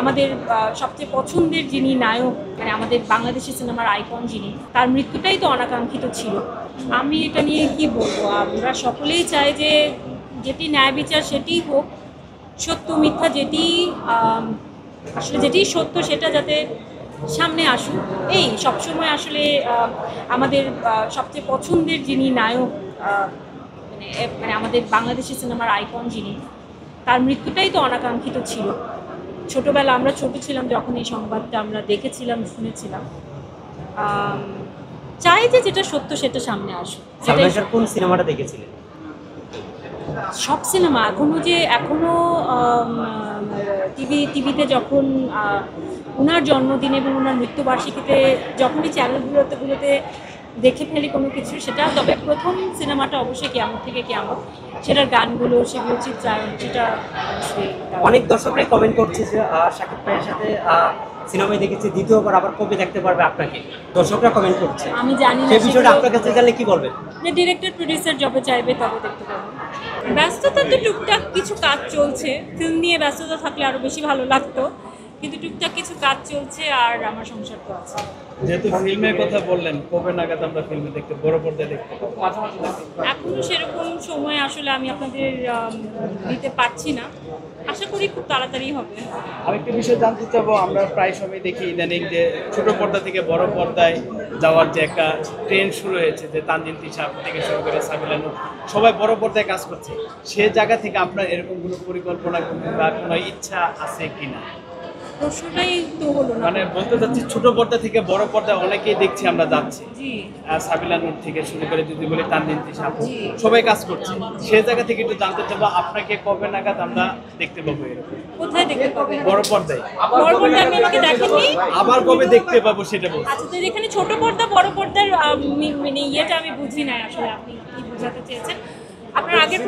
আমাদের সবচেয়ে পছন্দের যিনি নায়ক, মানে আমাদের বাংলাদেশি সিনেমার আইকন যিনি, তার মৃত্যুটাই তো অনাকাঙ্ক্ষিত ছিল। আমি এটা নিয়ে কি বলবো, আমরা সকলেই চাই যে যেটি ন্যায় বিচার সেটিই হোক, সত্য মিথ্যা যেটি আসলে যেটি সত্য সেটা যাতে সামনে আসুক। এই সবসময় আসলে আমাদের সবচেয়ে পছন্দের যিনি নায়ক, মানে আমাদের বাংলাদেশি সিনেমার আইকন যিনি, তার মৃত্যুটাই তো অনাকাঙ্ক্ষিত ছিল। ছোটবেলা আমরা ছোট ছিলাম যখন এই সংবাদটা আমরা দেখেছিলাম, শুনেছিলাম। চাই যে যেটা সত্য সেটা সামনে আসুক। কোন সিনেমাটা দেখেছিলেন? সব সিনেমা এখনো টিভিতে যখন ওনার জন্মদিনে এবং ওনার মৃত্যুবার্ষিকীতে যখনই চ্যানেলগুলোতে দেখে ফেলি কোনো কিছু, সেটা তবে প্রথম সিনেমাটা অবশ্যই কিয়ামত থেকে কিয়ামত, সেটার গানগুলো, সেগুলো চিত্রায়ন, সেটা অবশ্যই। অনেক দর্শকরা কমেন্ট করছে যে শাকিব ভাইয়ের সাথে সিনেমায় দেখেছি, দ্বিতীয়বার আবার কবে দেখতে পারবে আপনাকে? দর্শকরা কমেন্ট করছে, আমি জানি না সেই বিষয়টা আপনার কাছে জানলে কি বলবেন? যে ডিরেক্টর প্রডিউসার যবে চাইবে তবে দেখতে পাবো। ব্যস্ততা তো টুকটাক কিছু কাজ চলছে, ফিল্ম নিয়ে ব্যস্ততা থাকলে আরো বেশি ভালো লাগতো, কিন্তু টুকটাক কিছু কাজ চলছে আর আমার সংসার তো আছে। যেহেতু ফিল্মের কথা বললেন, কবে নাগাদ আমরা ফিল্মে দেখতে, বড় পর্দায় দেখতে এখনো সেরকম সময় আসলে আমি আপনাদের দিতে পারছি না, আশা করি খুব তাড়াতাড়ি হবে। আরেকটা বিষয় জানতে চাবো, আমরা প্রায় সময় দেখি ইদানিং যে ছোট পর্দা থেকে বড় পর্দায় যাওয়ার যে একটা ট্রেন্ড শুরু হয়েছে, যে তানজিন তিশা থেকে শুরু করে সাবিলা নূর সবাই বড় পর্দায় কাজ করছে, সে জায়গা থেকে আপনার এরকম কোনো পরিকল্পনা বা কোনো ইচ্ছা আছে কিনা? প্রশ্নটাই তো হলো না। মানে বলতে চাচ্ছি, ছোট পর্দা থেকে বড় পর্দায় অনেকেই দেখছি আমরা যাচ্ছি, জি, সাবিলা নূর থেকে শুরু করে যদি বলি তানজিন তিশা, জি। সবাই কাজ করছে, সে জায়গা থেকে একটু জানতে চাবো আপনাকে কবে নাগাদ আমরা দেখতে পাবো এরকম কোথায় দেখতে পাবে? বড় পর্দায়? বড় পর্দা আমি আমাকে দেখেননি। আবার কবে দেখতে পাবো সেটা বলছি। আচ্ছা, তো এখানে ছোট পর্দা বড় পর্দার মানে ইয়েটা আমি বুঝি নাই আসলে, আপনি কি বোঝাতে চেয়েছেন? আপনার আগের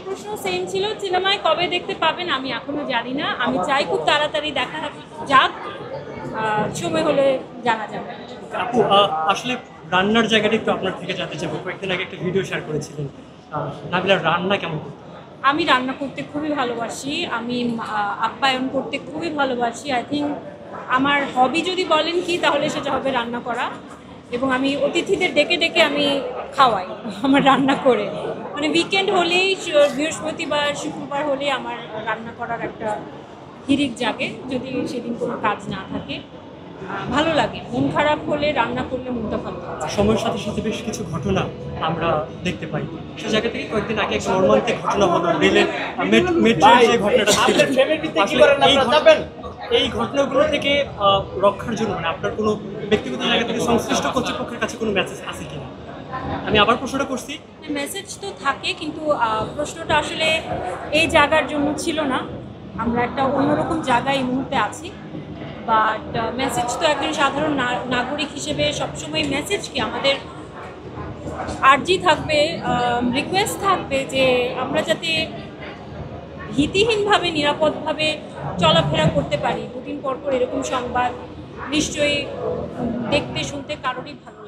প্রশ্ন সেম ছিল, সিনেমায় কবে দেখতে পাবেন আমি এখনো জানি না। আমি চাই খুব তাড়াতাড়ি দেখা যাক, সময় হলে জানা যাবে। আপু, আসলে রান্নার জায়গাটা একটু আপনার থেকে জানতে চাইবো। কয়েকদিন আগে একটা ভিডিও শেয়ার করেছিলেন, নাবিলার রান্না কেমন করতেন? আমি রান্না করতে খুবই ভালোবাসি, আমি আপ্যায়ন করতে খুবই ভালোবাসি। আই থিঙ্ক আমার হবি যদি বলেন কি, তাহলে সেটা হবে রান্না করা, এবং আমি অতিথিদের ডেকে ডেকে আমি খাওয়াই আমার রান্না করে। মানে উইকেন্ড হলেই, বৃহস্পতিবার শুক্রবার হলেই আমার রান্না করার একটা হিড়িক জাগে, যদি সেদিন কোনো কাজ না থাকে। ভালো লাগে, মন খারাপ হলে রান্না করলে মনটা ভালো লাগে। সময়ের সাথে সাথে বেশ কিছু ঘটনা আমরা দেখতে পাই, সে জায়গা থেকে কয়েকদিন আগে একটা মর্মান্তিক ঘটনা হলো, রেলের মেট্রোর যে ঘটনাটা ছিল। আসলে এই ঘটনাগুলো থেকে রক্ষার জন্য মানে আপনার কোনো ব্যক্তিগত জায়গা থেকে সংশ্লিষ্ট কর্তৃপক্ষের কাছে কোনো মেসেজ আছে কিনা? আমি আবার প্রশ্নটা করছি। মেসেজ তো থাকে, কিন্তু প্রশ্নটা আসলে এই জায়গার জন্য ছিল না। আমরা একটা অন্যরকম জায়গায় এই মুহূর্তে আছি, বাট মেসেজ তো একজন সাধারণ নাগরিক হিসেবে সবসময় মেসেজ কি, আমাদের আর্জি থাকবে, রিকোয়েস্ট থাকবে যে আমরা যাতে ভীতিহীনভাবে, নিরাপদভাবে চলাফেরা করতে পারি। দুদিন পর পর এরকম সংবাদ নিশ্চয়ই দেখতে শুনতে কারোরই ভালো